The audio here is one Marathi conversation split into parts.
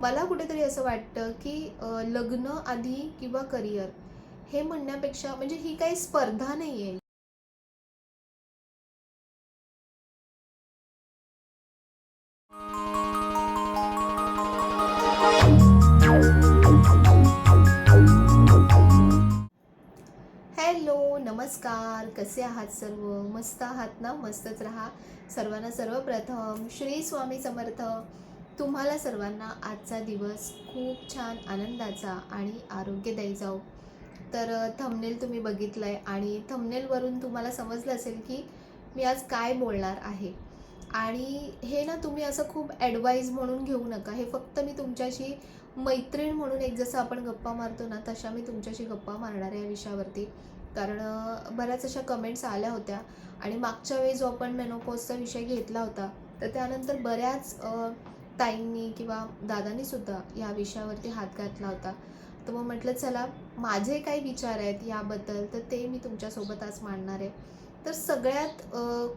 मला कुठेतरी असं वाटतं, की लग्न आधी किंवा करिअर हे म्हणण्यापेक्षा म्हणजे ही काही स्पर्धा नाहीये. हॅलो, नमस्कार. कसे आहात सर्व? मस्त आहात ना? मस्तच राहा. सर्वांना सर्वप्रथम श्री स्वामी समर्थ. तुम्हाला सर्वांना आजचा दिवस खूप छान आनंदाचा आणि आरोग्यदायी जाओ. तर थंबनेल तुम्ही बघितलंय आणि थंबनेलवरून तुम्हाला समजलं असेल, की मी आज काय बोलणार आहे. आणि हे ना तुम्ही असं खूप ॲडवाईस म्हणून घेऊ नका. हे फक्त मी तुमच्याशी मैत्रीण म्हणून एक जसं आपण गप्पा मारतो ना, तशा मी तुमच्याशी गप्पा मारणार आहे या विषयावरती. कारण बऱ्याच अशा कमेंट्स आल्या होत्या आणि मागच्या वेळी जो आपण मेनोपॉजचा विषय घेतला होता, तर त्यानंतर बऱ्याच ताईंनी किंवा दादांनी सुद्धा या विषयावरती हात घातला होता. तर मग म्हटलं चला माझे काही विचार आहेत याबद्दल, तर ते मी तुमच्यासोबत आज मांडणार आहे. तर सगळ्यात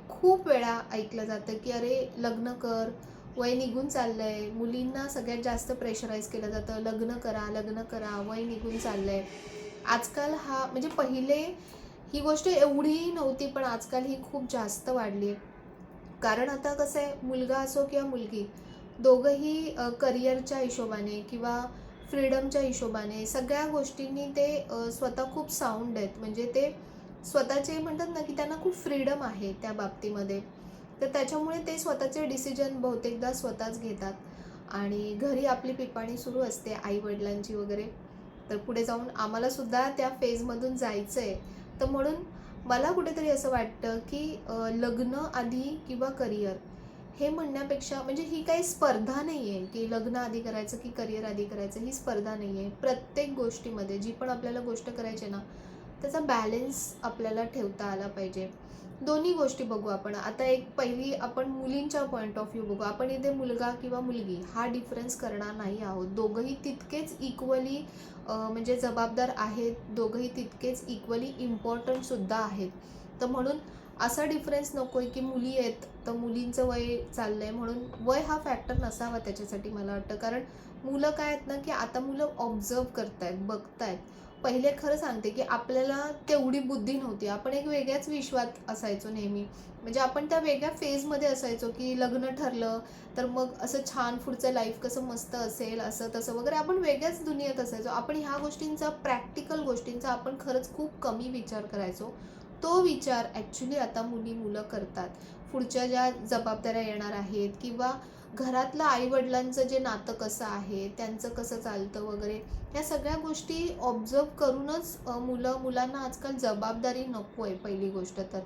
खूप वेळा ऐकलं जातं, की "अरे लग्न कर, वय निघून चाललंय." मुलींना सगळ्यात जास्त प्रेशराईज केलं जातं, "लग्न करा, लग्न करा, वय निघून चाललंय." आजकाल हा म्हणजे पहिले ही गोष्ट एवढीही नव्हती, पण आजकाल ही खूप जास्त वाढली आहे. कारण आता कसं आहे, मुलगा असो किंवा मुलगी, दोघंही करिअरच्या हिशोबाने किंवा फ्रीडमच्या हिशोबाने सगळ्या गोष्टींनी ते स्वतः खूप साऊंड आहेत. म्हणजे ते स्वतःचे म्हणतात ना, की त्यांना खूप फ्रीडम आहे त्या बाबतीमध्ये. तर त्याच्यामुळे ते स्वतःचे डिसिजन बहुतेकदा स्वतःच घेतात आणि घरी आपली पिपाणी सुरू असते आई-वडिलांची वगैरे. तर पुढे जाऊन आम्हालासुद्धा त्या फेजमधून जायचं आहे. तर म्हणून मला कुठेतरी असं वाटतं, की लग्न आधी किंवा करिअर हे म्हणण्यापेक्षा म्हणजे ही काही स्पर्धा नाही आहे, की लग्न आधी करायचं की करिअर आधी करायचं, ही स्पर्धा नाही आहे. प्रत्येक गोष्टीमध्ये जी पण आपल्याला गोष्ट करायची आहे ना, त्याचा बॅलन्स आपल्याला ठेवता आला पाहिजे. दोन्ही गोष्टी बघू आपण. आता एक पहिली आपण मुलींच्या पॉइंट ऑफ व्ह्यू बघू. आपण इथे मुलगा किंवा मुलगी हा डिफरन्स करणार नाही आहोत. दोघंही तितकेच इक्वली म्हणजे जबाबदार आहेत. दोघंही तितकेच इक्वली इम्पॉर्टंटसुद्धा आहेत. तर म्हणून असा डिफरन्स नको आहे, की मुली आहेत, तर मुलींचं वय चाललंय म्हणून वय हा फॅक्टर नसावा त्याच्यासाठी मला वाटतं. कारण मुलं काय आहेत ना, की आता मुलं ऑब्झर्व्ह करतायत, बघतायत. पहिले खरं सांगते, की आपल्याला तेवढी बुद्धी नव्हती. आपण एक वेगळ्याच विश्वात असायचो नेहमी. म्हणजे आपण त्या वेगळ्या फेजमध्ये असायचो, की लग्न ठरलं, तर मग असं छान पुढचं लाईफ कसं मस्त असेल, असं तसं वगैरे आपण वेगळ्याच दुनियेत असायचो. आपण ह्या गोष्टींचा, प्रॅक्टिकल गोष्टींचा आपण खरंच खूप कमी विचार करायचो. तो विचार ॲक्चुअली आता मुलं करतात. पुढच्या ज्या जबाबदाऱ्या येणार आहेत किंवा घरातलं आई-वडिलांचं जे नातं कसं आहे, त्यांचं कसं चालतं वगैरे, ह्या सगळ्या गोष्टी ऑब्झर्व्ह करूनच मुलांना आजकाल जबाबदारी नको आहे पहिली गोष्ट तर.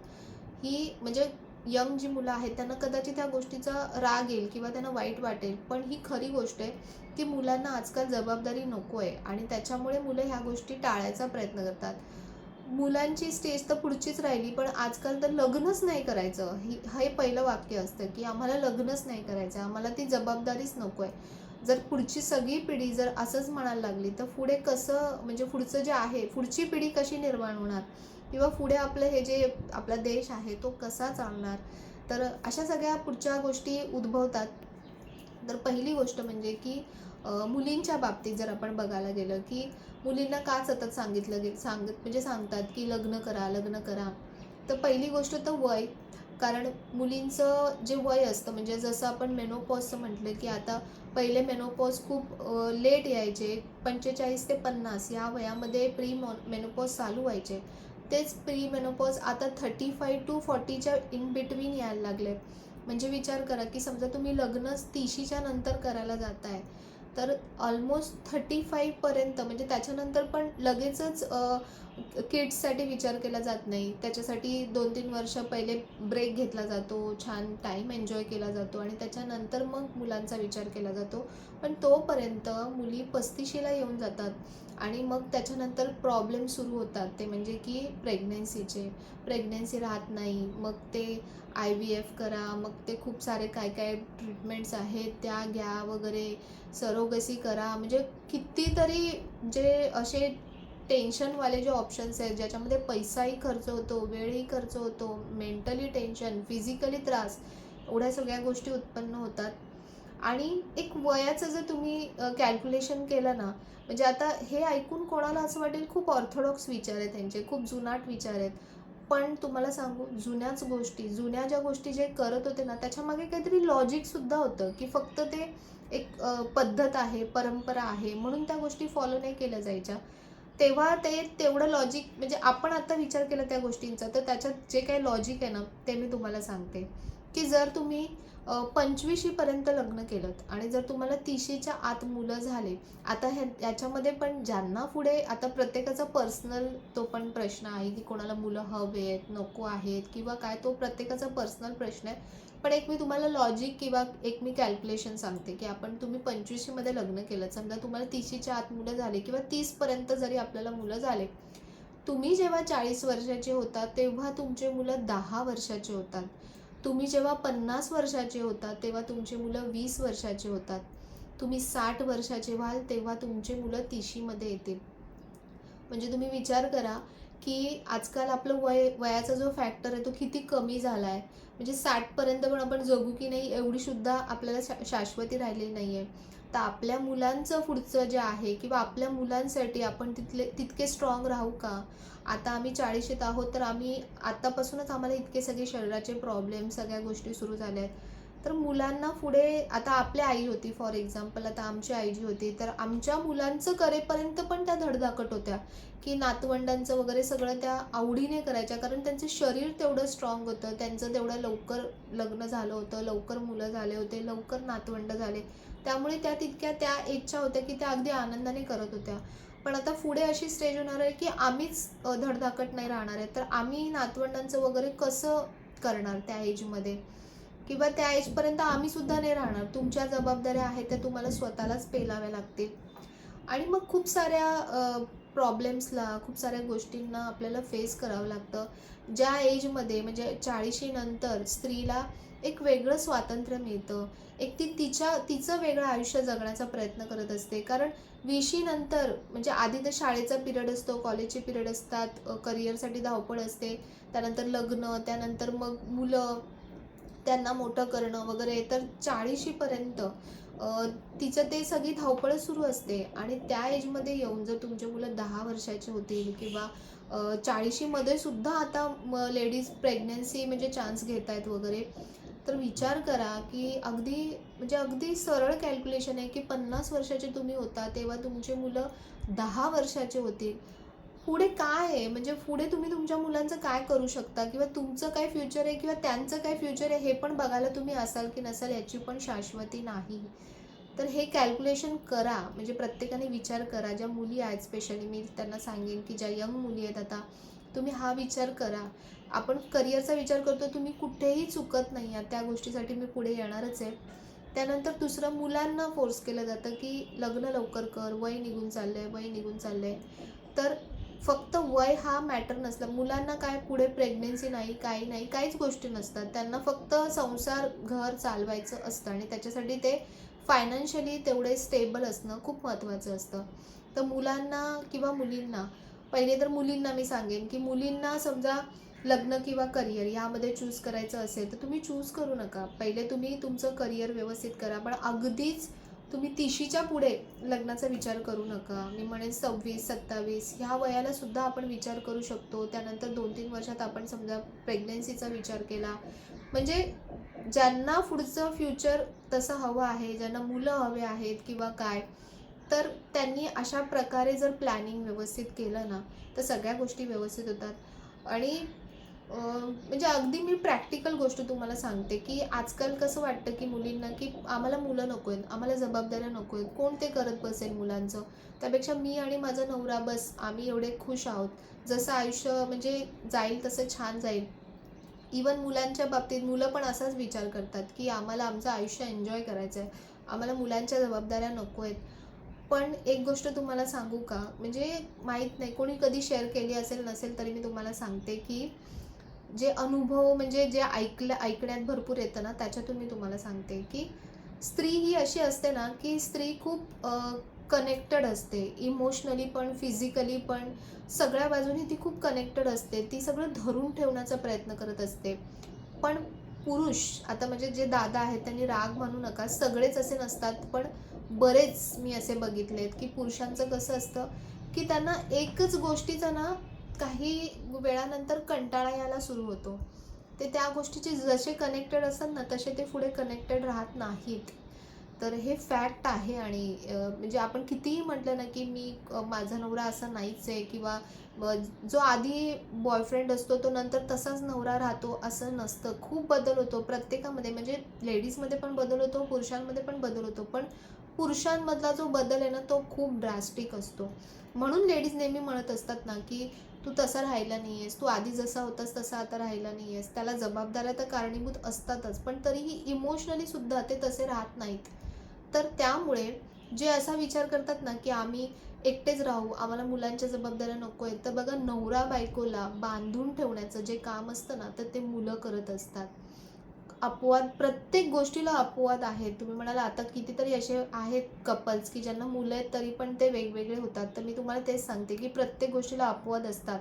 ही म्हणजे यंग जी मुलं आहेत त्यांना कदाचित ह्या गोष्टीचा राग येईल किंवा त्यांना वाईट वाटेल. पण ही खरी गोष्ट आहे, की मुलांना आजकाल जबाबदारी नको आहे आणि त्याच्यामुळे मुलं ह्या गोष्टी टाळायचा प्रयत्न करतात. मुलांची स्टेज तर पुढचीच राहिली, पण आजकाल तर लग्नच नाही करायचं. हे पहिलं वाक्य असतं, की आम्हाला लग्नच नाही करायचं, आम्हाला ती जबाबदारीच नको आहे. जर पुढची सगळी पिढी जर असंच म्हणायला लागली, तर पुढे कसं म्हणजे पुढचं जे आहे, पुढची पिढी कशी निर्माण होणार? किंवा पुढे आपलं हे जे आपला देश आहे, तो कसा चालणार? तर अशा सगळ्या पुढच्या गोष्टी उद्भवतात. तर पहिली गोष्ट म्हणजे की मुलींच्या बाबतीत जर आपण बघायला गेलं, की मुलींना का सतत म्हणजे सांगतात, की लग्न करा, लग्न करा. तर पहिली गोष्ट तर वय. कारण मुलींचं जे वय असतं म्हणजे जसं आपण मेनोपॉजचं म्हटलं, की आता पहिले मेनोपॉज खूप लेट यायचे. 45 ते 50 या वयामध्ये मेनोपॉज चालू व्हायचे. तेच प्री मेनोपॉज आता 35 टू 40च्या इन बिटवीन यायला लागले. म्हणजे विचार करा, की समजा तुम्ही लग्नच 30च्या नंतर करायला जाताय, तर ऑलमोस्ट 35 पर्यंत म्हणजे त्याच्यानंतर पण लगेचच किड्ससाठी विचार केला जात नाही. त्याच्यासाठी 2-3 वर्ष पहिले ब्रेक घेतला जातो, छान टाईम एन्जॉय केला जातो आणि त्याच्यानंतर मग मुलांचा विचार केला जातो. पण तोपर्यंत मुली 35शीला येऊन जातात आणि मग त्याच्यानंतर प्रॉब्लेम सुरू होतात. ते म्हणजे की प्रेग्नन्सीचे. प्रेग्नन्सी राहत नाही. मग ते IVF करा, मग ते खूप सारे काय-काय ट्रीटमेंट्स आहेत त्या घ्या वगैरे, सरोगसी करा. म्हणजे कितीतरी जे असे टेन्शनवाले जे ऑप्शन्स आहेत, ज्याच्यामध्ये पैसाही खर्च होतो, वेळही खर्च होतो, मेंटली टेन्शन, फिजिकली त्रास, एवढ्या सगळ्या गोष्टी उत्पन्न होतात. आणि एक वयाचं जर तुम्ही कॅल्क्युलेशन केलं ना, म्हणजे आता हे ऐकून कोणाला असं वाटेल खूप ऑर्थोडॉक्स विचार आहेत त्यांचे, खूप जुनाट विचार आहेत. पण तुम्हाला सांगू, जुन्याच गोष्टी, जुन्या ज्या गोष्टी जे करत होते ना, त्याच्यामागे काहीतरी लॉजिकसुद्धा होतं, की फक्त ते एक पद्धत आहे, परंपरा आहे, म्हणून त्या गोष्टी फॉलो नाही केल्या जायच्या. तेव्हा ते तेवढं लॉजिक, म्हणजे आपण आता विचार केला त्या गोष्टींचा, तर त्याच्यात जे काही लॉजिक आहे ना, ते मी तुम्हाला सांगते, की जर तुम्ही 25शी पर्यंत लग्न केलंत आणि जर तुम्हाला 30शीच्या आत मुलं झाले, आता याच्यामध्ये पण ज्यांना पुढे आता प्रत्येकाचा पर्सनल तो पण प्रश्न आहे, की कोणाला मुलं हवेत, नको आहेत किंवा काय, तो प्रत्येकाचा पर्सनल प्रश्न आहे. पण एक मी तुम्हाला लॉजिक किंवा एक मी कॅल्क्युलेशन सांगते, की तुम्ही 25शी मध्ये लग्न केलं, समजा तुम्हाला 30शीच्या आत मुलं झाले किंवा 30 पर्यंत जरी आपल्याला मुलं झाले, तुम्ही जेव्हा 40 वर्षाचे होता तेव्हा तुमचे मुलं 10 वर्षाचे होतात. तुम्ही जेव्हा 50 वर्षाचे होता तेव्हा तुमची मुलं 20 वर्षाचे होतात. तुम्ही 60 वर्षाचे व्हाल तेव्हा तुमची मुलं 30शीमध्ये येतील. म्हणजे तुम्ही विचार करा, की आजकाल आपलं वयाचा जो फॅक्टर आहे तो किती कमी झाला आहे. म्हणजे 60 पर्यंत पण आपण जगू की नाही एवढी सुद्धा आपल्याला शाश्वती राहिलेली नाही आहे. तर आपल्या मुलांचं पुढचं जे आहे किंवा आपल्या मुलांसाठी आपण तितके स्ट्राँग राहू का? आता आम्ही 40शीत आहोत, तर आम्ही आत्तापासूनच आम्हाला इतके सगळे शरीराचे प्रॉब्लेम, सगळ्या गोष्टी सुरू झाल्या आहेत. तर मुलांना पुढे, आता आपली आई होती फॉर एक्झाम्पल, आता आमची आई जी होती, तर आमच्या मुलांचं करेपर्यंत पण त्या धडधाकट होत्या, की नातवंडांचं वगैरे सगळं त्या आवडीने करायच्या, कारण त्यांचं शरीर तेवढं स्ट्रॉंग होतं, त्यांचं तेवढं लवकर लग्न झालं होतं, लवकर मुलं झाले होते, लवकर नातवंड झाले. त्यामुळे त्या तितक्या त्या एजच्या होत्या, की त्या अगदी आनंदाने करत होत्या. पण आता पुढे अशी स्टेज होणार आहे, की आम्हीच धडधाकट नाही राहणार आहे. तर आम्ही नातवंडांचं वगैरे कसं करणार त्या एजमध्ये? किंवा त्या एजपर्यंत आम्ही सुद्धा नाही राहणार. तुमच्या जबाबदाऱ्या आहेत त्या तुम्हाला स्वतःलाच पेलाव्या लागतील. आणि मग खूप साऱ्या प्रॉब्लेम्सला, खूप साऱ्या गोष्टींना आपल्याला फेस करावं लागतं. ज्या एजमध्ये म्हणजे 40शी नंतर स्त्रीला एक वेगळं स्वातंत्र्य मिळतं. एक तिचं वेगळं आयुष्य जगण्याचा प्रयत्न करत असते. कारण 20शी नंतर म्हणजे आधी तर शाळेचा पिरियड असतो, कॉलेजचे पिरियड असतात, करिअरसाठी धावपळ असते, त्यानंतर लग्न, त्यानंतर मग मुलं, त्यांना मोठं करणं वगैरे. तर 40शी पर्यंत तिचं ते सगळी धावपळ सुरू असते आणि त्या एजमध्ये येऊन जर तुमची मुलं 10 वर्षाची होतील किंवा 40शीमध्ये सुद्धा आता लेडीज प्रेग्नन्सी म्हणजे चान्स घेत आहेत वगैरे, तर विचार करा, की अगदी म्हणजे अगदी सरळ कॅल्क्युलेशन आहे, की 50 वर्षाचे तुम्ही होता तेव्हा तुमची मुलं 10 वर्षाचे होतील. पुढे काय आहे? म्हणजे पुढे तुम्ही तुमच्या मुलांचं काय करू शकता किंवा तुमचं काय फ्युचर आहे किंवा त्यांचं काय फ्युचर आहे हे पण बघायला तुम्ही असाल की नसाल याची पण शाश्वती नाही. तर हे कॅल्क्युलेशन करा. म्हणजे प्रत्येकाने विचार करा. ज्या मुली आहेत स्पेशली मी त्यांना सांगेन, की ज्या यंग मुली आहेत आता, तुम्ही हा विचार करा. आपण करिअरचा विचार करतो, तुम्ही कुठेही चुकत नाही आहात. त्या गोष्टीसाठी मी पुढे येणारच आहे. त्यानंतर दुसरं, मुलांना फोर्स केलं जातं, की लग्न लवकर कर, वय निघून चाललंय, वय निघून चाललंय. तर फक्त वय हा मॅटर नसला. मुलांना काय पुढे प्रेग्नन्सी नाही, काही नाही, काहीच गोष्टी नसतात. त्यांना फक्त संसार, घर चालवायचं असतं आणि त्याच्यासाठी ते फायनान्शियली तेवढे स्टेबल असणं खूप महत्त्वाचं असतं. तर मुलांना किंवा मुलींना, पहिले तर मुलींना मी सांगेन, की मुलींना समजा लग्न किंवा करिअर यामध्ये चूज करायचं असेल, तर तुम्ही चूज करू नका. पहिले तुम्ही तुमचं करिअर व्यवस्थित करा. पण अगदीच तुम्ही 30शीच्या पुढे लग्नाचा विचार करू नका. मी म्हणेन 26-27 ह्या वयाला सुद्धा आपण विचार करू शकतो. त्यानंतर 2-3 वर्षात आपण समजा प्रेग्नन्सीचा विचार केला. म्हणजे ज्यांना पुढचं फ्युचर तसं हवं आहे, ज्यांना मुलं हवे आहेत किंवा काय, तर त्यांनी अशा प्रकारे जर प्लॅनिंग व्यवस्थित केलं ना, तर सगळ्या गोष्टी व्यवस्थित होतात. आणि म्हणजे अगदी मी प्रॅक्टिकल गोष्ट तुम्हाला सांगते, की आजकाल कसं वाटतं, की मुलींना, की आम्हाला मुलं नको आहेत, आम्हाला जबाबदाऱ्या नको आहेत, कोण ते करत बसेल मुलांचं. त्यापेक्षा मी आणि माझा नवरा बस आम्ही एवढे खुश आहोत. जसं आयुष्य म्हणजे जाईल तसं छान जाईल. इवन मुलांच्या बाबतीत मुलं पण असाच विचार करतात, की आम्हाला आमचं आयुष्य एन्जॉय करायचं आहे. आम्हाला मुलांच्या जबाबदाऱ्या नको आहेत. पण एक गोष्ट तुम्हाला सांगू का? म्हणजे माहीत नाही कोणी कधी शेअर केली असेल नसेल तरी मी तुम्हाला सांगते, की जे अनुभव म्हणजे जे ऐकण्यात भरपूर येतं ना, त्याच्यातून मी तुम्हाला सांगते, की स्त्री ही अशी असते ना, की स्त्री खूप कनेक्टेड असते. इमोशनली पण, फिजिकली पण, सगळ्या बाजूनी ती खूप कनेक्टेड असते. ती सगळं धरून ठेवण्याचा प्रयत्न करत असते. पण पुरुष आता म्हणजे जे दादा आहेत त्यांनी राग मानू नका, सगळेच असे नसतात, पण बरेच मी असे बघितलेत की पुरुषांचं कसं असतं की त्यांना एकच गोष्टीचा ना काही वेळानंतर कंटाळा यायला सुरू होतो. ते त्या गोष्टीचे जसे कनेक्टेड असतात ना तसे ते पुढे कनेक्टेड राहत नाहीत. तर हे फॅक्ट आहे. आणि म्हणजे आपण कितीही म्हटलं ना की माझा नवरा असा नाहीच आहे, किंवा जो आधी बॉयफ्रेंड असतो तो नंतर तसाच नवरा राहतो असं नसतं. खूप बदल होतो प्रत्येकामध्ये, म्हणजे लेडीजमध्ये पण बदल होतो, पुरुषांमध्ये पण बदल होतो. पण पुरुषांमधला जो बदल आहे ना तो खूप ड्रास्टिक असतो. म्हणून लेडीज नेहमी म्हणत असतात ना की तू तसा राहिला नाही आहेस, तू आधी जसा होतास तसा आता राहिला नाही आहेस. त्याला जबाबदाऱ्या तर कारणीभूत असतातच, पण तरीही इमोशनली सुद्धा ते तसे राहत नाहीत. तर त्यामुळे जे असा विचार करतात ना की आम्ही एकटेच राहू, आम्हाला मुलांच्या जबाबदाऱ्या नको आहेत, तर बघा नवरा बायकोला बांधून ठेवण्याचं जे काम असतं ना तर ते मुलं करत असतात. अपवाद, प्रत्येक गोष्टीला अपवाद आहेत. तुम्ही म्हणाला आता कितीतरी असे आहेत कपल्स की ज्यांना मुलं आहेत तरी पण ते वेगवेगळे होतात. तर मी तुम्हाला तेच सांगते की प्रत्येक गोष्टीला अपवाद असतात.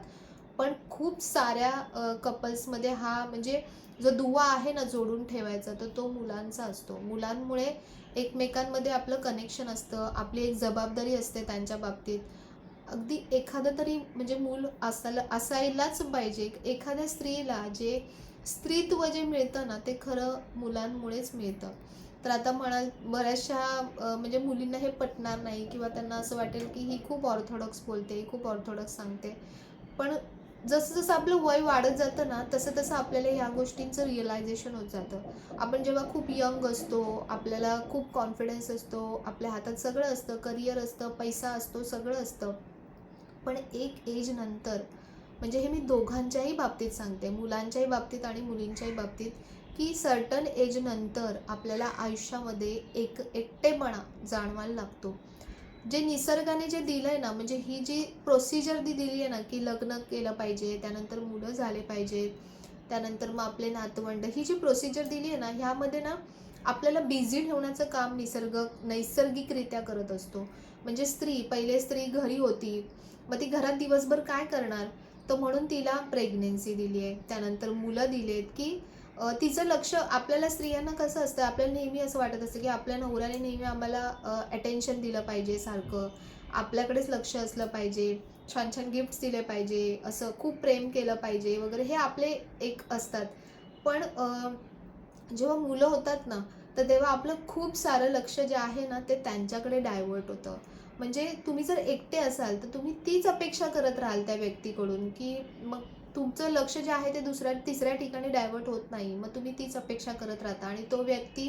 पण खूप साऱ्या कपल्समध्ये हा म्हणजे जो दुवा आहे ना जोडून ठेवायचा, तर तो मुलांचा असतो. मुलांमुळे एकमेकांमध्ये आपलं कनेक्शन असतं, आपली एक जबाबदारी असते त्यांच्या बाबतीत. अगदी एखादं तरी म्हणजे मूल असायलाच पाहिजे. एखाद्या स्त्रीला जे स्त्रीत्व जे मिळतं ना ते खरं मुलांमुळेच मिळतं. तर आता म्हणाल बऱ्याचशा म्हणजे मुलींना हे पटणार नाही, किंवा त्यांना असं वाटेल की ही खूप ऑर्थोडॉक्स बोलते, ही खूप ऑर्थोडॉक्स सांगते. पण जसं-जसं आपलं वय वाढत जातं ना, तसं-तसं आपल्याला ह्या गोष्टींचं रिअलायझेशन होत जातं. आपण जेव्हा खूप यंग असतो, आपल्याला खूप कॉन्फिडन्स असतो, आपल्या हातात सगळं असतं, करिअर असतं, पैसा असतो, सगळं असतं. पण एक एज नंतर, म्हणजे हे मी दोघांच्याही बाबतीत सांगते, मुलांच्याही बाबतीत आणि मुलींच्याही बाबतीत, की सर्टन एज नंतर आपल्याला आयुष्यामध्ये एकटेपणा जाणवायला लागतो. जे निसर्गाने जे दिलंय ना, म्हणजे ही जी प्रोसिजर दिली आहे ना, की लग्न केलं पाहिजे, त्यानंतर मुलं झाले पाहिजेत, त्यानंतर मग आपले नातवंड, ही जी प्रोसिजर दिली आहे ना, ह्यामध्ये ना आपल्याला बिझी ठेवण्याचं काम निसर्ग नैसर्गिकरित्या करत असतो. म्हणजे पहिले स्त्री घरी होती, मग ती घरात दिवसभर काय करणार? तर म्हणून तिला प्रेग्नन्सी दिली आहे, त्यानंतर मुलं दिलेत, की तिचं लक्ष आपल्याला स्त्रियांना कसं असतं, आपल्याला नेहमी असं वाटत असतं, की आपल्या नवऱ्याने नेहमी आम्हाला अटेन्शन दिलं पाहिजे सारखं, आपल्याकडेच लक्ष असलं पाहिजे, छान-छान गिफ्ट्स दिले पाहिजे, असं खूप प्रेम केलं पाहिजे वगैरे, हे आपले एक असतात. पण जेव्हा मुलं होतात ना, तर तेव्हा आपलं खूप सारं लक्ष जे आहे ना, ते त्यांच्याकडे डायव्हर्ट होतं. म्हणजे तुम्ही जर एकटे असाल, तर तुम्ही तीच अपेक्षा करत राहाल त्या व्यक्तीकडून, की मग तुमचं लक्ष जे आहे ते तिसऱ्या ठिकाणी डायव्हर्ट होत नाही. मग तुम्ही तीच अपेक्षा करत राहता आणि तो व्यक्ती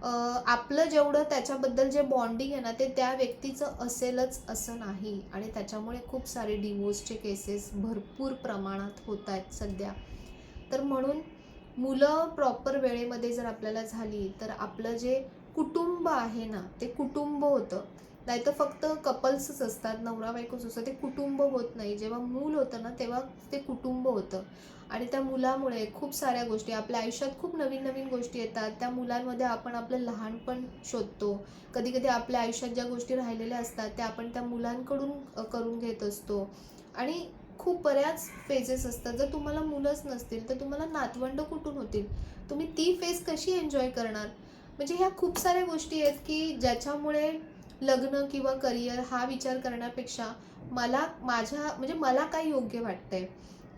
आपलं जेवढं त्याच्याबद्दल जे बॉन्डिंग आहे ना, ते त्या व्यक्तीचं असेलच असं नाही. आणि त्याच्यामुळे खूप सारे डिव्होर्सचे केसेस भरपूर प्रमाणात होत आहेत सध्या. तर म्हणून मुलं प्रॉपर वेळेमध्ये जर आपल्याला झाली, तर आपलं जे कुटुंब आहे ना, ते कुटुंब होतं. नाहीतर फक्त कपल्सच असतात, नवरा-बायकोच असतं, ते कुटुंब होत नाही. जेव्हा मूल होतं ना, तेव्हा ते कुटुंब होतं. आणि त्या मुलामुळे खूप साऱ्या गोष्टी आपल्या आयुष्यात, खूप नवीन-नवीन गोष्टी येतात. त्या मुलांमध्ये आपण आपलं लहानपण शोधतो. कधी-कधी आपल्या आयुष्यात ज्या गोष्टी राहिलेल्या असतात, त्या आपण त्या मुलांकडून करून घेत असतो. आणि खूप बऱ्याच फेजेस असतात. जर तुम्हाला मुलंच नसतील, तर तुम्हाला नातवंड कुठून होतील? तुम्ही ती फेज कशी एन्जॉय करणार? म्हणजे ह्या खूप साऱ्या गोष्टी आहेत, की ज्याच्यामुळे लग्न किंवा करिअर हा विचार करण्यापेक्षा म्हणजे मला काय योग्य वाटतंय,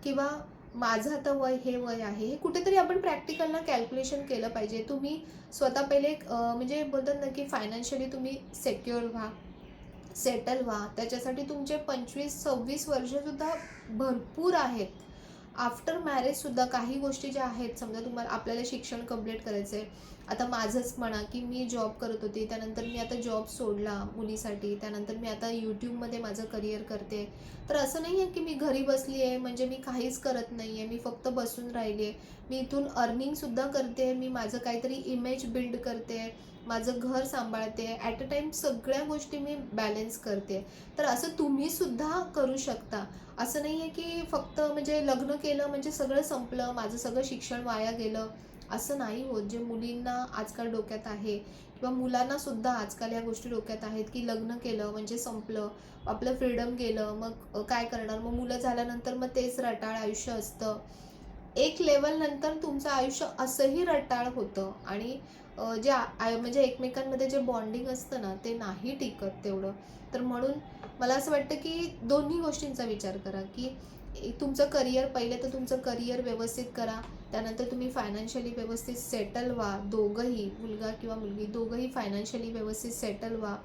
किंवा माझं आता हे वय आहे. हे कुठेतरी आपण प्रॅक्टिकलनं कॅल्क्युलेशन केलं पाहिजे. तुम्ही स्वतः पहिले म्हणजे बोलतात ना, की फायनान्शियली तुम्ही सिक्युअर व्हा, सेटल व्हा. त्याच्यासाठी तुमचे 25-26 वर्षसुद्धा भरपूर आहेत. आफ्टर मॅरेजसुद्धा काही गोष्टी ज्या आहेत, समजा आपल्याला शिक्षण कंप्लीट करायचं आहे. आता माझंच म्हणा, की मी जॉब करत होते, त्यानंतर मी आता जॉब सोडला मुलीसाठी. त्यानंतर मी आता YouTubeमध्ये माझं करिअर करते. तर असं नाही आहे, की मी घरी बसली आहे म्हणजे मी काहीच करत नाही आहे, मी फक्त बसून राहिली आहे. मी इथून अर्निंगसुद्धा करते, मी माझं काहीतरी इमेज बिल्ड करते, माझं घर सांभाळते, ॲट अ टाईम सगळ्या गोष्टी मी बॅलन्स करते. तर असं तुम्हीसुद्धा करू शकता. असं नाही आहे, की फक्त म्हणजे लग्न केलं म्हणजे सगळं संपलं, माझं सगळं शिक्षण वाया गेलं, असं नाही होत. जे मुलींना आजकाल डोक्यात आहे, किंवा मुलांनासुद्धा आजकाल या गोष्टी डोक्यात आहेत, की लग्न केलं म्हणजे संपलं, आपलं फ्रीडम गेलं, मग काय करणार? मग मुलं झाल्यानंतर मग तेच रटाळ आयुष्य असतं. एक लेवल नंतर तुमचं आयुष्य असंही रटाळ होतं आणि म्हणजे एकमेकांमध्ये जे बॉन्डिंग असतं ना ते नाही टिकत तेवढं. तर म्हणून मला असं वाटतं की दोन्ही गोष्टींचा विचार करा, की तुमचं करिअर, पहिले तर तुमचं करिअर व्यवस्थित करा. त्यानंतर तुम्ही फायनान्शियली व्यवस्थित सेटल व्हा. दोघंही, मुलगा किंवा मुलगी दोघंही फायनान्शियली व्यवस्थित सेटल व्हा,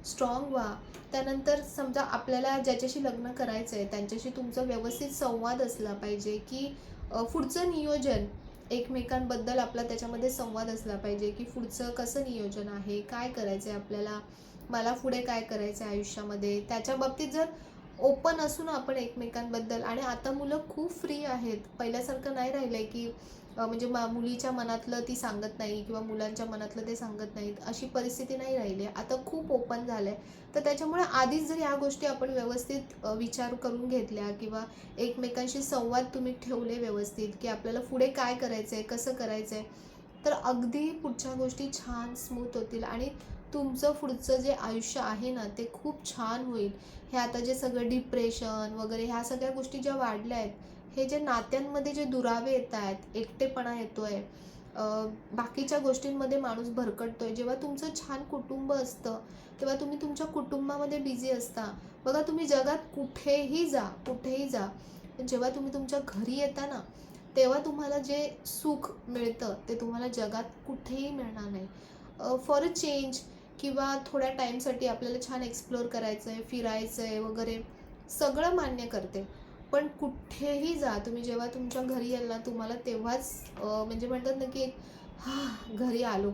स्ट्रॉंग व्हा. त्यानंतर समजा आपल्याला ज्याच्याशी लग्न करायचं आहे त्यांच्याशी तुमचा व्यवस्थित संवाद असला पाहिजे, की पुढचं नियोजन एकमेकांबद्दल आपला त्याच्यामध्ये संवाद असला पाहिजे, की पुढचं कसं नियोजन आहे, काय करायचं आहे आपल्याला, मला पुढे काय करायचं आहे आयुष्यामध्ये. त्याच्या बाबतीत जर ओपन असू ना आपण एकमेकांबद्दल. आणि आता मुलं खूप फ्री आहेत. पहिल्यासारखं नाही राहिलं आहे, की म्हणजे मुलीच्या मनातलं ती सांगत नाही किंवा मुलांच्या मनातलं ते सांगत नाहीत, अशी परिस्थिती नाही राहिली आहे. आता खूप ओपन झालं आहे. तर त्याच्यामुळे आधीच जर ह्या गोष्टी आपण व्यवस्थित विचार करून घेतल्या किंवा एकमेकांशी संवाद तुम्ही ठेवले व्यवस्थित, की आपल्याला पुढे काय करायचं आहे, कसं करायचं आहे, तर अगदी पुढच्या गोष्टी छान स्मूथ होतील आणि तुमचं पुढचं जे आयुष्य आहे ना ते खूप छान होईल. हे आता जे सगळं डिप्रेशन वगैरे ह्या सगळ्या गोष्टी ज्या वाढल्या आहेत, हे जे नात्यांमध्ये जे दुरावे येत आहेत, एकटेपणा येतोय, बाकीच्या गोष्टींमध्ये माणूस भरकटतोय. जेव्हा तुमचं छान कुटुंब असतं, तेव्हा तुम्ही तुमच्या कुटुंबामध्ये बिझी असता. बघा तुम्ही जगात कुठेही जा, कुठेही जा. जेव्हा तुम्ही तुमच्या घरी येता ना, तेव्हा तुम्हाला जे सुख मिळतं, ते तुम्हाला जगात कुठेही मिळणार नाही. फॉर अ चेंज किंवा थोड्या टाईमसाठी आपल्याला छान एक्सप्लोअर करायचं आहे, फिरायचं आहे वगैरे, सगळं मान्य करते. पण कुठेही जा तुम्ही, जेव्हा तुमच्या घरी याल ना, तुम्हाला तेव्हाच म्हणजे म्हणतात ना, की एक घरी आलो,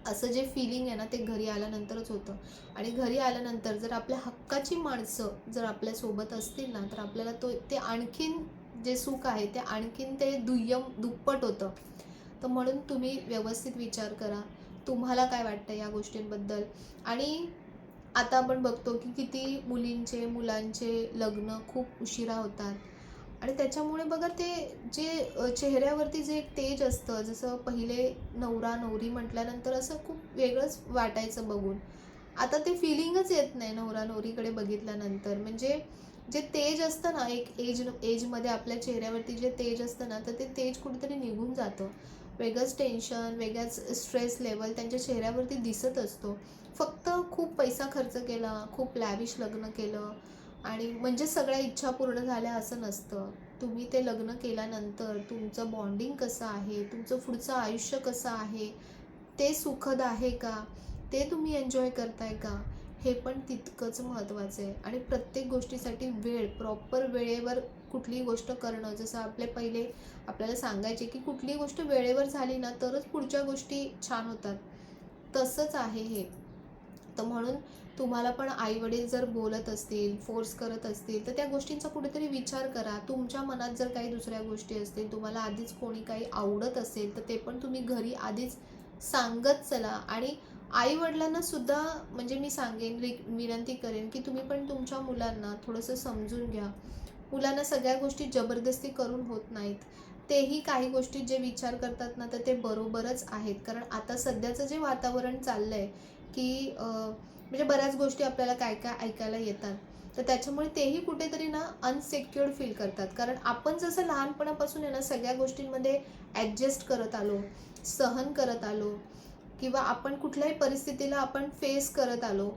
असं जे फीलिंग आहे ना, ते घरी आल्यानंतरच होतं. आणि घरी आल्यानंतर जर आपल्या हक्काची माणसं जर आपल्यासोबत असतील ना, तर आपल्याला ते आणखीन जे सुख आहे, ते आणखीन ते दुप्पट होतं. तर म्हणून तुम्ही व्यवस्थित विचार करा. तुम्हाला काय वाटतं या गोष्टींबद्दल? आणि आता आपण बघतो की किती मुलींचे, मुलांचे लग्न खूप उशिरा होतात. आणि त्याच्यामुळे बघा ते जे चेहऱ्यावरती जे एक तेज असतं, जसं पहिले नवरा-नवरी म्हटल्यानंतर असं खूप वेगळंच वाटायचं बघून. आता ते फिलिंगच येत नाही नवरा-नवरीकडे बघितल्यानंतर. म्हणजे जे तेज असतं ना, एक एजमध्ये आपल्या चेहऱ्यावरती जे तेज असतं ना, तर ते तेज कुठेतरी निघून जातं. वेगळंच टेन्शन, वेगळाच स्ट्रेस लेव्हल त्यांच्या चेहऱ्यावरती दिसत असतो. फक्त खूप पैसा खर्च केला, खूप लॅविश लग्न केलं आणि म्हणजे सगळ्या इच्छा पूर्ण झाल्या असं नसतं. तुम्ही ते लग्न केल्यानंतर तुमचं बॉन्डिंग कसं आहे, तुमचं पुढचं आयुष्य कसं आहे, ते सुखद आहे का? ते तुम्ही एन्जॉय करताय का? हे पण तितकंच महत्त्वाचं आहे. आणि प्रत्येक गोष्टीसाठी वेळ, प्रॉपर वेळेवर कुठलीही गोष्ट करणं, जसं आपले पहिले आपल्याला सांगायचे, की कुठलीही गोष्ट वेळेवर झाली ना, तरच पुढच्या गोष्टी छान होतात. तसंच आहे हे. तर म्हणून तुम्हाला पण आई-वडील जर बोलत असतील, फोर्स करत असतील, तर त्या गोष्टींचा कुठेतरी विचार करा. तुमच्या मनात जर काही दुसऱ्या गोष्टी असतील, तुम्हाला आधीच कोणी काही आवडत असेल, तर ते पण तुम्ही घरी आधीच सांगत चला. आणि आई-वडिलांना सुद्धा म्हणजे मी सांगेन, विनंती करेन, की तुम्ही पण तुमच्या मुलांना थोडंसं समजून घ्या. मुलांना सगळ्या गोष्टी जबरदस्ती करून होत नाहीत. तेही काही गोष्टी जे विचार करतात ना, तर ते बरोबरच आहेत. कारण आता सध्याचं जे वातावरण चाललंय, की म्हणजे बऱ्याच गोष्टी आपल्याला काय-काय ऐकायला येतात. तर त्याच्यामुळे तेही कुठेतरी ना अनसिक्युअर्ड फील करतात. कारण आपण जसं लहानपणापासून आहे ना सगळ्या गोष्टींमध्ये ॲडजस्ट करत आलो, सहन करत आलो किंवा आपण कुठल्याही परिस्थितीला आपण फेस करत आलो.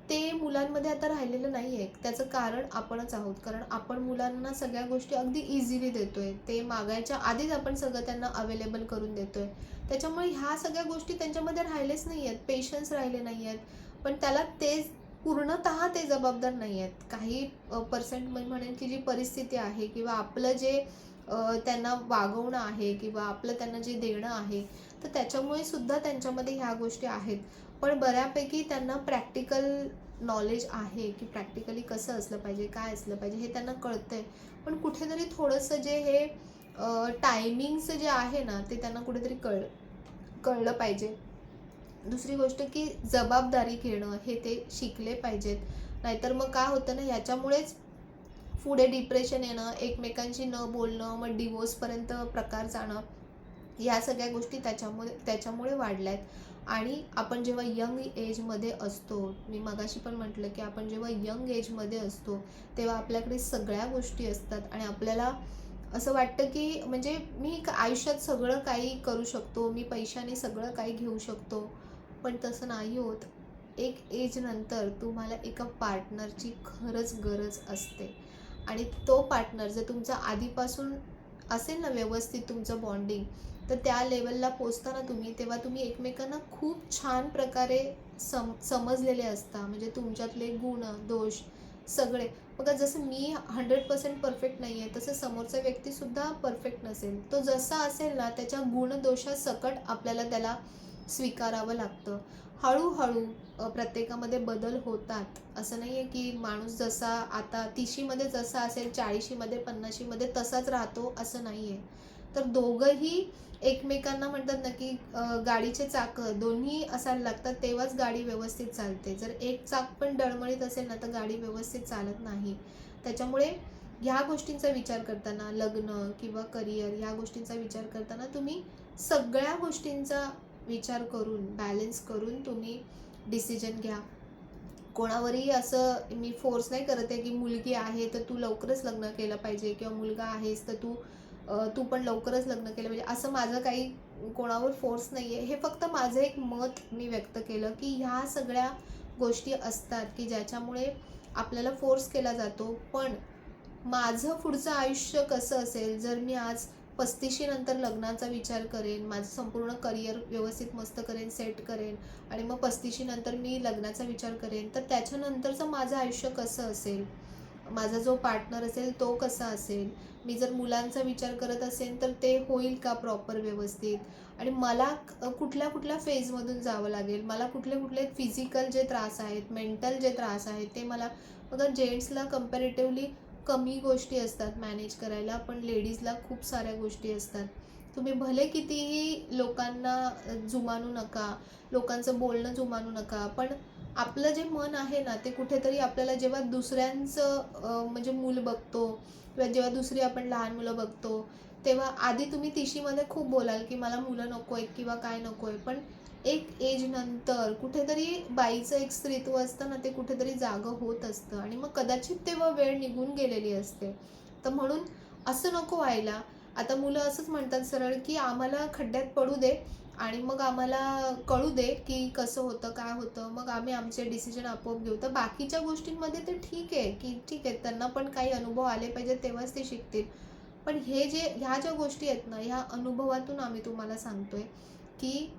ते मुलांमध्ये आता राहिलेलं नाही आहे. त्याचं कारण आपणच आहोत. कारण आपण मुलांना सगळ्या गोष्टी अगदी इझिली देतोय. ते मागायच्या आधीच आपण सगळं त्यांना अवेलेबल करून देतोय. त्याच्यामुळे ह्या सगळ्या गोष्टी त्यांच्यामध्ये राहिलेच नाही आहेत. पेशन्स राहिले नाही आहेत. पण त्याला ते पूर्णतः ते जबाबदार नाही आहेत. काही पर्सेंट मी म्हणेन की जी परिस्थिती आहे किंवा आपलं जे त्यांना वागवणं आहे किंवा आपलं त्यांना जे देणं आहे, तर त्याच्यामुळे सुद्धा त्यांच्यामध्ये ह्या गोष्टी आहेत. पण बऱ्यापैकी त्यांना प्रॅक्टिकल नॉलेज आहे, की प्रॅक्टिकली कसं असलं पाहिजे, काय असलं पाहिजे हे त्यांना कळतंय. पण कुठेतरी थोडंसं जे हे टायमिंगचं जे आहे ना, ते त्यांना कुठेतरी कळलं पाहिजे. दुसरी गोष्ट की जबाबदारी घेणं हे ते शिकले पाहिजेत. नाहीतर मग काय होतं ना, ह्याच्यामुळेच पुढे डिप्रेशन येणं, एकमेकांशी न बोलणं, मग डिव्होर्सपर्यंत प्रकार जाणं, ह्या सगळ्या गोष्टी त्याच्यामुळे वाढल्या आहेत. आणि आपण जेव्हा यंग एजमध्ये असतो, मी मगाशी पण म्हटलं, की आपण जेव्हा यंग एजमध्ये असतो, तेव्हा आपल्याकडे सगळ्या गोष्टी असतात आणि आपल्याला असं वाटतं की म्हणजे मी आयुष्यात सगळं काही करू शकतो, मी पैशाने सगळं काही घेऊ शकतो, पण तसं नाही होत. एक एज नंतर तुम्हाला एका पार्टनरची खरंच गरज असते आणि तो पार्टनर जर तुमचा आधीपासून असेल ना व्यवस्थित तुमचं बॉन्डिंग, तर त्या लेवलला पोहोचता तुम्ही, तेव्हा तुम्ही एकमेकांना खूप छान प्रकारे समजलेले असता. म्हणजे तुमच्यातले गुण, दोष सगळे. बघा जसं मी 100% परफेक्ट नाही आहे, तसं समोरचा व्यक्तीसुद्धा परफेक्ट नसेल. तो जसा असेल ना, त्याच्या गुणदोषासकट आपल्याला त्याला स्वीकारावं लागतं. हळू-हळू प्रत्येकामध्ये बदल होतात. असं नाही आहे की माणूस जसा आता 30शीमध्ये जसा असेल, 40शीमध्ये, 50शीमध्ये तसाच राहतो, असं नाही आहे. तर दोघंही एकमेकांना म्हणतात ना, की गाडीचे चाकं दोन्ही असायला लागतात, तेव्हाच गाडी व्यवस्थित चालते. जर एक चाक पण डळमळीत असेल ना, तर गाडी व्यवस्थित चालत नाही. त्याच्यामुळे ह्या गोष्टींचा विचार करताना, लग्न किंवा करिअर ह्या गोष्टींचा विचार करताना तुम्ही सगळ्या गोष्टींचा विचार करून, बॅलन्स करून तुम्ही डिसिजन घ्या. कोणावरही असं मी फोर्स नाही करत आहे, की मुलगी आहे तर तू लवकरच लग्न केलं पाहिजे किंवा मुलगा आहेस तर तू पण लवकरच लग्न केलं पाहिजे. असं माझं काही कोणावर फोर्स नाही आहे. हे फक्त माझं एक मत मी व्यक्त केलं, की ह्या सगळ्या गोष्टी असतात, की ज्याच्यामुळे आपल्याला फोर्स केला जातो. पण माझं पुढचं आयुष्य कसं असेल, जर मी आज 35शी नंतर लग्नाचा विचार करेन, माझं संपूर्ण करिअर व्यवस्थित मस्त करेन, सेट करेन आणि मग 35शी नंतर मी लग्नाचा विचार करेन, तर त्याच्यानंतरचं माझं आयुष्य कसं असेल? माझा जो पार्टनर असेल तो कसा असेल? मी जर मुलांचा विचार करत असेन, तर ते होईल का प्रॉपर व्यवस्थित? आणि मला कुठल्या-कुठल्या फेजमधून जावं लागेल? मला कुठले-कुठले फिजिकल जे त्रास आहेत, मेंटल जे त्रास आहेत, ते मला बघा जेंट्सला कंपॅरेटिव्हली कमी गोष्टी असतात मॅनेज करायला, पण लेडीजला खूप साऱ्या गोष्टी असतात. तुम्ही भले कितीही लोकांना जुमानू नका, लोकांचं बोलणं जुमानू नका, पण आपलं जे मन आहे ना, ते कुठेतरी आपल्याला जेव्हा दुसऱ्यांचं म्हणजे मूल बघतो किंवा जेव्हा दुसरी आपण लहान मुलं बघतो, तेव्हा आधी तुम्ही तिशीमध्ये खूप बोलाल, की मला मुलं नको आहेत किंवा काय नको आहे. पण एक एज नंतर कुठेतरी बाईचं एक स्त्रीत्व असतं ना, ते कुठेतरी जागं होत असतं आणि मग कदाचित तेव्हा वेळ निघून गेलेली असते. तर म्हणून असं नको व्हायला. आता मुलं असंच म्हणतात सरळ, की आम्हाला खड्ड्यात पडू दे आणि मग आम्हाला कळू दे, की कसं होतं, काय होतं. मग आम्ही आमचे डिसिजन आपोआप घेऊ. तर बाकीच्या गोष्टींमध्ये ते ठीक आहे, की ठीक आहे त्यांना पण काही अनुभव आले पाहिजेत तेव्हाच ते शिकतील. पण ह्या ज्या गोष्टी आहेत ना, ह्या अनुभवातून आम्ही तुम्हाला सांगतोय, की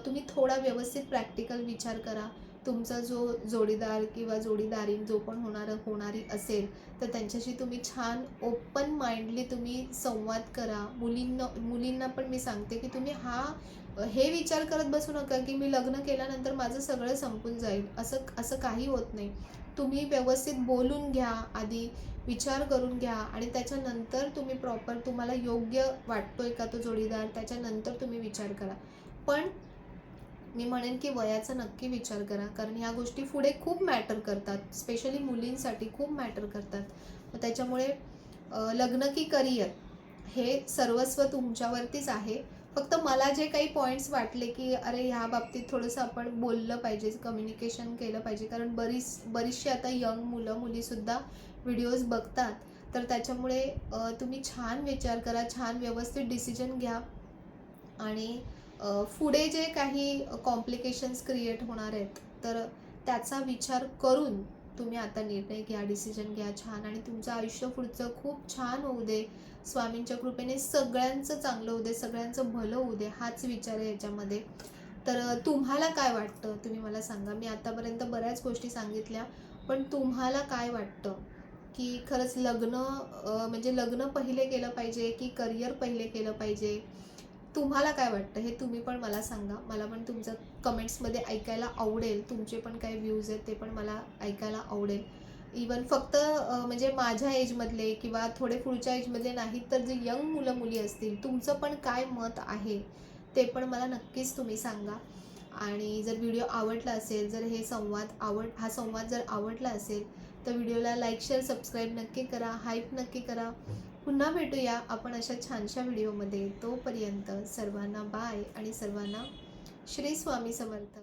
तुम्ही थोडा व्यवस्थित प्रॅक्टिकल विचार करा. तुमचा जो जोडीदार किंवा जोडीदारीण जो पण होणारी असेल, तर त्यांच्याशी तुम्ही छान ओपन माइंडली तुम्ही संवाद करा. मुलींना पण मी सांगते, की तुम्ही हे विचार करत बसू नका, की मी लग्न केल्यानंतर माझं सगळं संपून जाईल. असं असं काही होत नाही. तुम्ही व्यवस्थित बोलून घ्या आधी, विचार करून घ्या आणि त्याच्यानंतर तुम्ही प्रॉपर तुम्हाला योग्य वाटतोय का तो जोडीदार, त्याच्यानंतर तुम्ही विचार करा. पण मी म्हणेन की वयाचा नक्की विचार करा, कारण ह्या गोष्टी पुढे खूप मॅटर करतात. स्पेशली मुलींसाठी खूप मॅटर करतात. मग त्याच्यामुळे लग्न की करिअर हे सर्वस्व तुमच्यावरतीच आहे. फक्त मला जे काही पॉइंट्स वाटले, की अरे ह्या बाबतीत थोडंसं आपण बोललं पाहिजे, कम्युनिकेशन केलं पाहिजे. कारण बरीचशी आता यंग मुलं-मुलीसुद्धा व्हिडिओज बघतात. तर त्याच्यामुळे तुम्ही छान विचार करा, छान व्यवस्थित डिसिजन घ्या आणि पुढे जे काही कॉम्प्लिकेशन्स क्रिएट होणार आहेत, तर त्याचा विचार करून तुम्ही आता निर्णय घ्या, डिसिजन घ्या छान आणि तुमचं आयुष्य पुढचं खूप छान होऊ दे. स्वामींच्या कृपेने सगळ्यांचं चांगलं होऊ दे, सगळ्यांचं भलं होऊ दे, हाच विचार आहे याच्यामध्ये. तर तुम्हाला काय वाटतं? तुम्ही मला सांगा. मी आतापर्यंत बऱ्याच गोष्टी सांगितल्या, पण तुम्हाला काय वाटतं? की खरंच लग्न म्हणजे लग्न पहिले केलं पाहिजे, की करिअर पहिले केलं पाहिजे? तुम्हाला काय वाटतं हे तुम्ही पण मला सांगा. मला पण तुमचं कमेंट्समध्ये ऐकायला आवडेल. तुमचे पण काही व्ह्यूज आहेत ते पण मला ऐकायला आवडेल. इवन फक्त म्हणजे माझ्या एजमधले किंवा थोडे पुढच्या एजमधले नाहीत, तर जे यंग मुलं-मुली असतील, तुमचं पण काय मत आहे, ते पण मला नक्कीच तुम्ही सांगा. आणि जर व्हिडिओ आवडला असेल, जर हा संवाद जर आवडला असेल, तर व्हिडिओला लाईक, शेअर, सबस्क्राईब नक्की करा, हाईप नक्की करा. पुन्हा भेटूया आपण अशा छानशा व्हिडिओमध्ये. तोपर्यंत सर्वांना बाय आणि सर्वांना श्री स्वामी समर्थ.